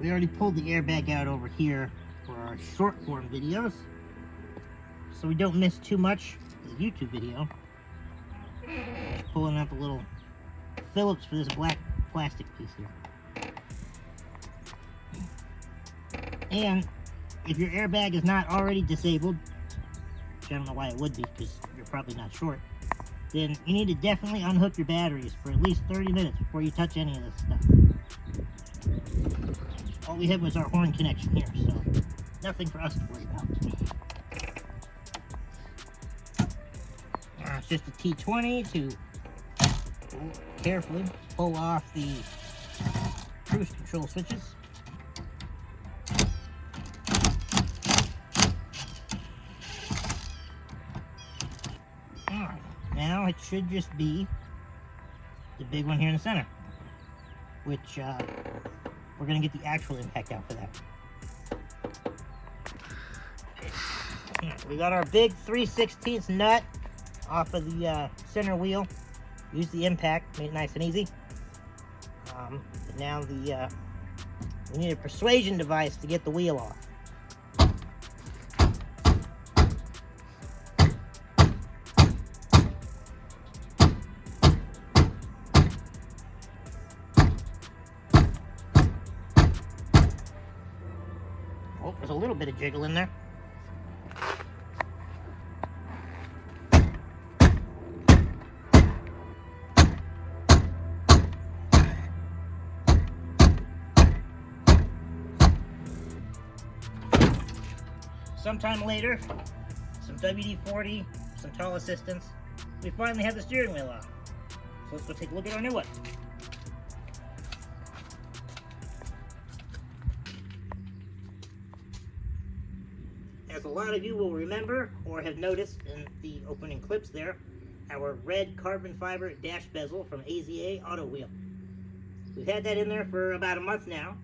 we already pulled the airbag out over here for our short form videos, so we don't miss too much of the YouTube video. Just pulling out the little Phillips for this black plastic piece here. And if your airbag is not already disabled, which I don't know why it would be because you're probably not short, then you need to definitely unhook your batteries for at least 30 minutes before you touch any of this stuff. All we had was our horn connection here, so nothing for us to worry about. It's just a T20 to carefully pull off the cruise control switches. Alright, now it should just be the big one here in the center, which we're going to get the actual impact out for that. We got our big 3/16 nut off of the center wheel. Use the impact, made it nice and easy. But now we need a persuasion device to get the wheel off. Oh, there's a little bit of jiggle in there. Sometime later, some WD-40, some tall assistance, we finally have the steering wheel off. So let's go take a look at our new one. As a lot of you will remember or have noticed in the opening clips there, our red carbon fiber dash bezel from AZA Auto Wheel. We've had that in there for about a month now,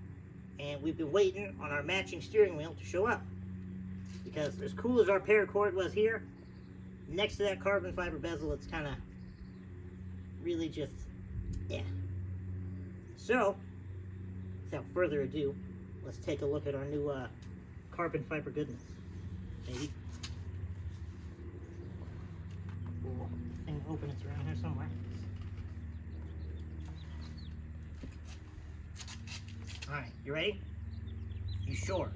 and we've been waiting on our matching steering wheel to show up. Because as cool as our paracord was here, next to that carbon fiber bezel, it's kind of really just, yeah. So, without further ado, let's take a look at our new carbon fiber goodness. Maybe. Cool thing to open, it's around here somewhere. Alright, you ready? You sure?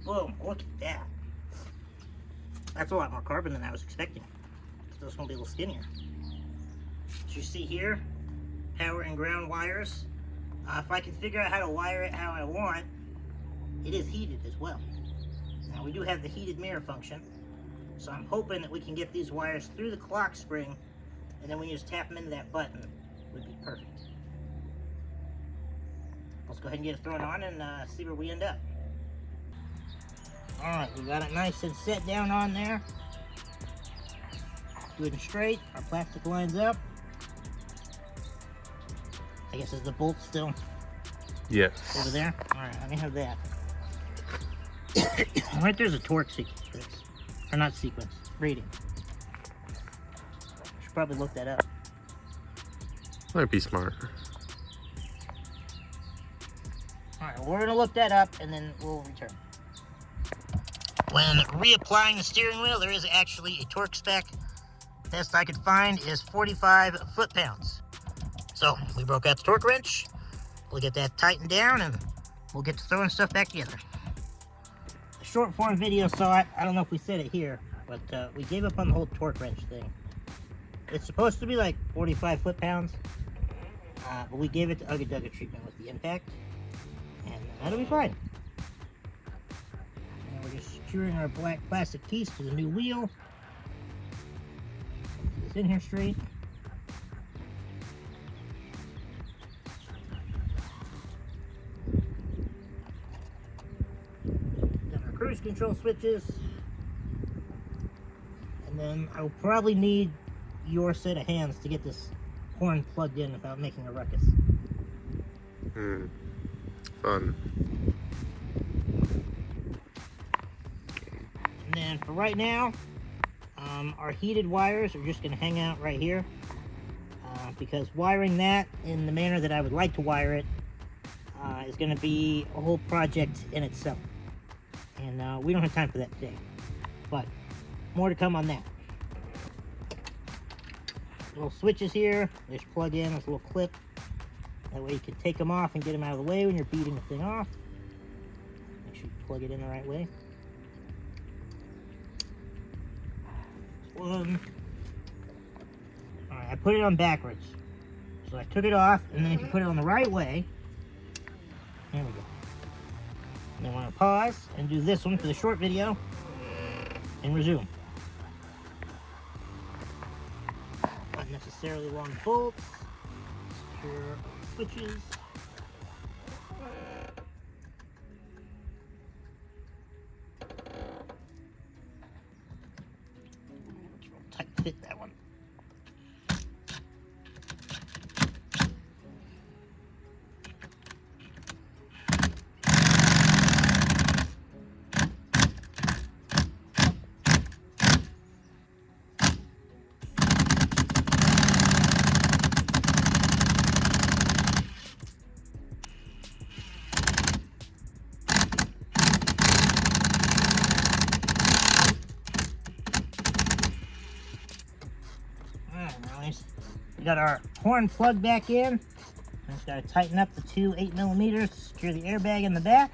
Boom, look at that. That's a lot more carbon than I was expecting. So it's going to be a little skinnier. As you see here, power and ground wires. If I can figure out how to wire it how I want, it is heated as well. Now we do have the heated mirror function, so I'm hoping that we can get these wires through the clock spring, and then when you just tap them into that button, it would be perfect. Let's go ahead and get it thrown on and see where we end up. Alright, we got it nice and set down on there. Good and straight. Our plastic lines up. I guess is the bolt still? Yes. Over there? Alright, let me have that. Right there's a torque sequence for this. Or not sequence, rating. Should probably look that up. Might be smart. Alright, we're going to look that up and then we'll return. When reapplying the steering wheel, there is actually a torque spec. Best I could find is 45 foot-pounds. So, we broke out the torque wrench. We'll get that tightened down and we'll get to throwing stuff back together. The short form video saw it. I don't know if we said it here, but we gave up on the whole torque wrench thing. It's supposed to be like 45 foot-pounds, but we gave it the Ugga Dugga treatment with the impact, and that'll be fine. We're just securing our black plastic piece to the new wheel. It's in here straight. Got our cruise control switches. And then I will probably need your set of hands to get this horn plugged in without making a ruckus. Fun. And then for right now, our heated wires are just going to hang out right here. because wiring that in the manner that I would like to wire it is going to be a whole project in itself. And we don't have time for that today. But more to come on that. Little switches here. There's plug in, there's a little clip. That way you can take them off and get them out of the way when you're beating the thing off. Make sure you plug it in the right way. One. Alright, I put it on backwards. So I took it off, and then if you put it on the right way, there we go. And then I want to pause and do this one for the short video and resume. Unnecessarily long bolts, secure switches. It's real tight fit, that one. We got our horn plug back in. Just got to tighten up the two 8mm to secure the airbag in the back.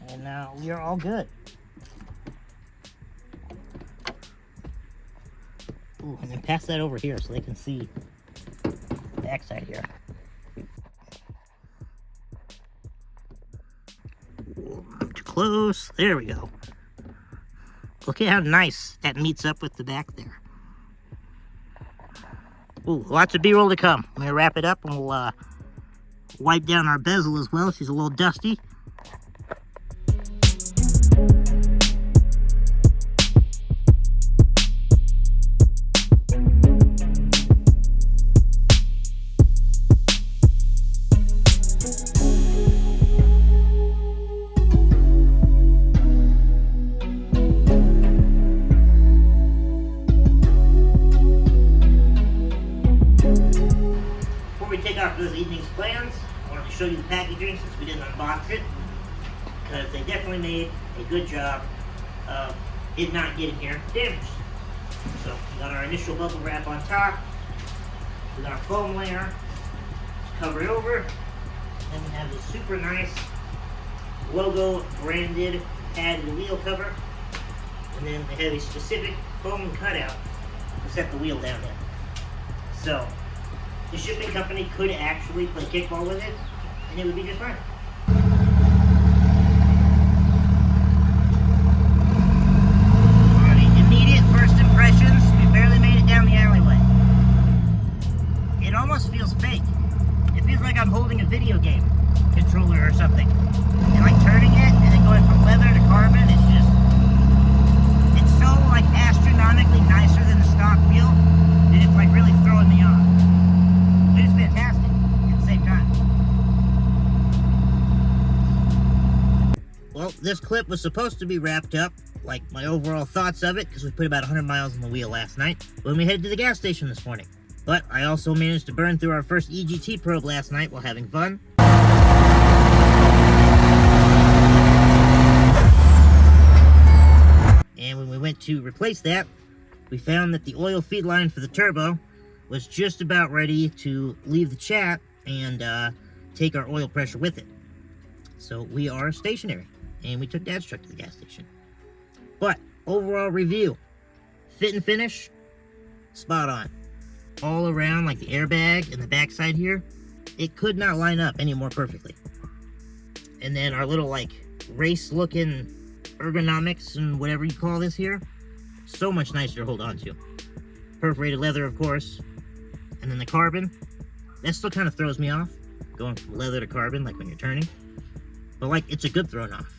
And now we are all good. Ooh, and then pass that over here so they can see the backside here. Ooh, not too close. There we go. Look at how nice that meets up with the back there. Ooh, lots of B-roll to come. I'm going to wrap it up and we'll wipe down our bezel as well. She's a little dusty. This evening's plans. I wanted to show you the packaging since we didn't unbox it, because they definitely made a good job of it not getting here damaged. So we got our initial bubble wrap on top, we got our foam layer to cover it over, and we have this super nice logo branded padded wheel cover, and then they have a specific foam cutout to set the wheel down in. So the shipping company could actually play kickball with it, and it would be just fine. Alright, immediate first impressions, we barely made it down the alleyway. It almost feels fake. It feels like I'm holding a video game controller or something. And like turning it, and then going from leather to carbon, it's so like astronomically nicer than the stock wheel, that it's like really throwing me off. It's fantastic at the same time. Well, this clip was supposed to be wrapped up, like my overall thoughts of it, because we put about 100 miles on the wheel last night when we headed to the gas station this morning. But I also managed to burn through our first EGT probe last night while having fun. And when we went to replace that, we found that the oil feed line for the turbo was just about ready to leave the chat and take our oil pressure with it. So we are stationary, and we took Dad's truck to the gas station. But overall review, fit and finish, spot on. All around, like the airbag and the backside here, it could not line up any more perfectly. And then our little like race looking ergonomics and whatever you call this here, so much nicer to hold on to. Perforated leather, of course. And then the carbon, that still kind of throws me off, going from leather to carbon, like when you're turning. But like, it's a good thrown off.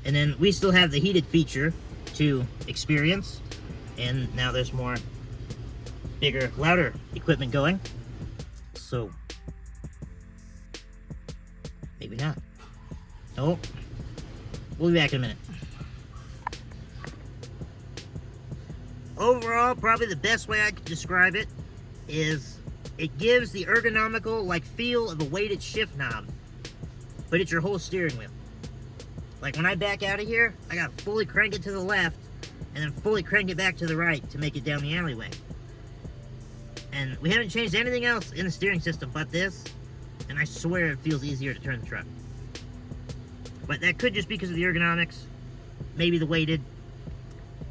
And then we still have the heated feature to experience. And now there's more bigger, louder equipment going. So, maybe not. Oh, we'll be back in a minute. Overall, probably the best way I could describe it is it gives the ergonomical like feel of a weighted shift knob, but it's your whole steering wheel. Like when I back out of here, I gotta fully crank it to the left and then fully crank it back to the right to make it down the alleyway. And we haven't changed anything else in the steering system but this, and I swear it feels easier to turn the truck. But that could just be because of the ergonomics, maybe the weighted,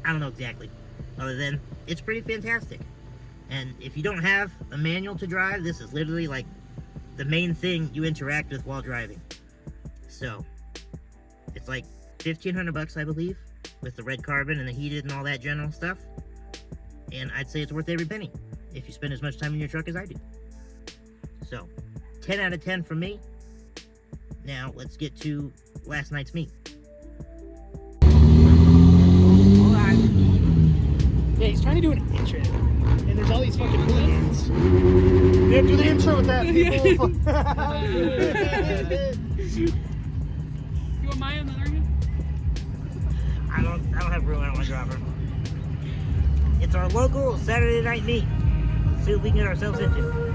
I don't know exactly. Other than, it's pretty fantastic. And if you don't have a manual to drive, this is literally like the main thing you interact with while driving. So, it's like $1,500 I believe, with the red carbon and the heated and all that general stuff. And I'd say it's worth every penny, if you spend as much time in your truck as I do. So, 10 out of 10 from me. Now, let's get to last night's meet. Yeah, he's trying to do an intro, and there's all these fucking hooligans. Yeah, do the intro with that, people. You want Maya on the other hand? I don't have room, I don't want to drive her. It's our local Saturday night meet. Let's see what we can get ourselves into.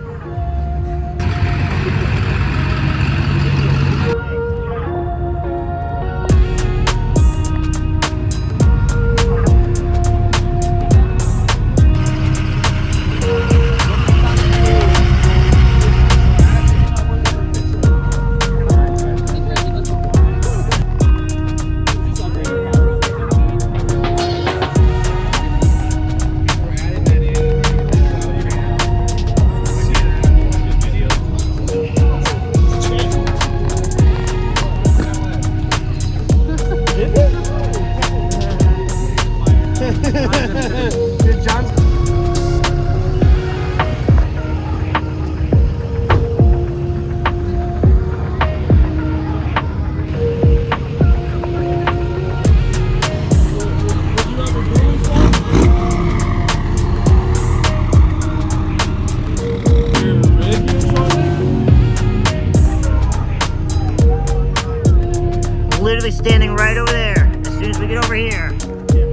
Literally standing right over there. As soon as we get over here,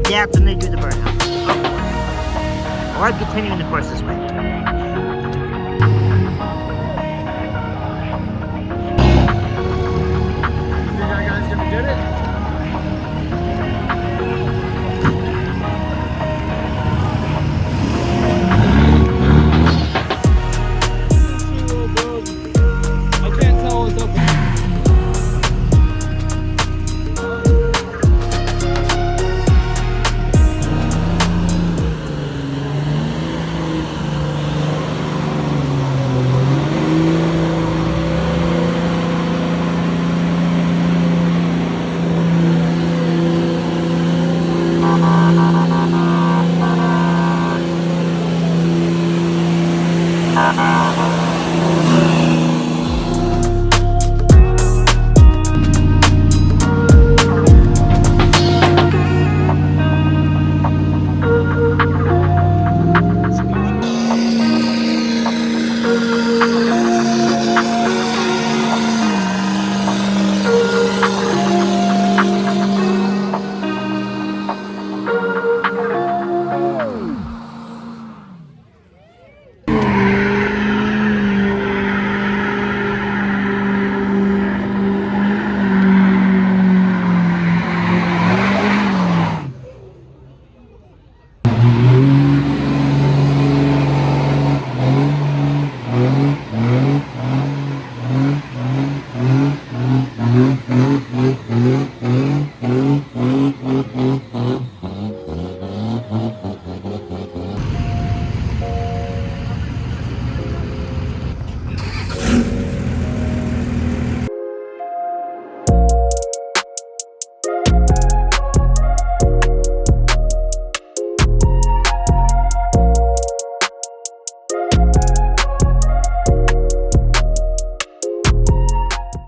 that's when they do the burnout. Oh. Or I'm continuing the course this way. You guys ever did it? I can't tell what's open.